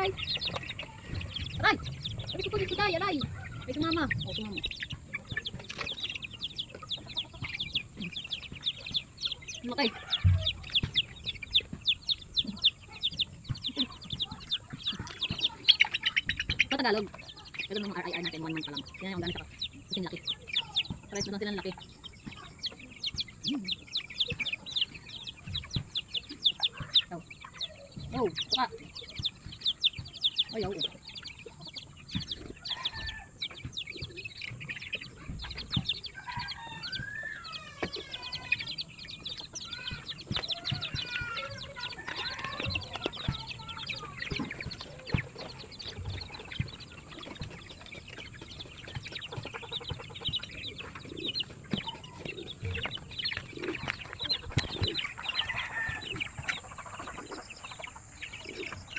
Aray! Aray! Sabi ko dito tayo, aray! Ay, sumama. O, sumama. Okay. Ito Tagalog. Ito ng RIR natin, 1 month pa lang. Yan yung gano'n siya kasing laki. Pares na silang laki. Oh, suka. Ayaw.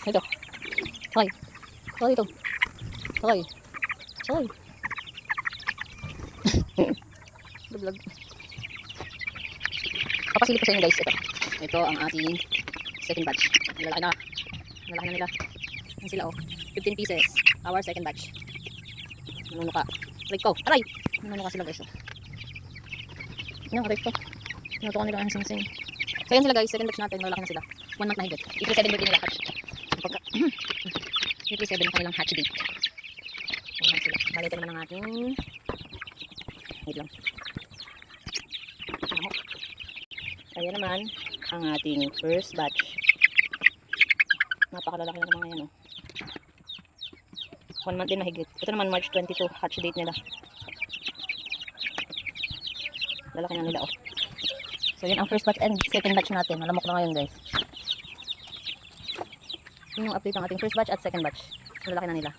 Ito. Sakay. Sakay ito. Sakay. Sakay. Vlog. Papasilip ko sa inyo guys. Ito. Ito ang ating second batch. Lalaki na. Lalaki na nila. Yan sila oh. 15 pieces. Our second batch. Nanunuka. Aray ko. Aray! Nanunuka sila guys oh. Yan, aray ko. Nanutukan nila ang sing-sing. So yan sila guys. Second batch natin. Lalaki na sila. 1 month na higit. April 7 birthday nila. April 7 kanilang hatch date. Ayan sila. Bali ito naman ang ating wait lang. Ayan naman ang ating first batch. Napakalalaki na naman yan oh. 1 month din mahigit. Ito naman March 22 hatch date nila. Lalaki na nila oh. So yun ang first batch and second batch natin. Malamok na ngayon guys. Yung update ng ating first batch at second batch. Lalaki na nila.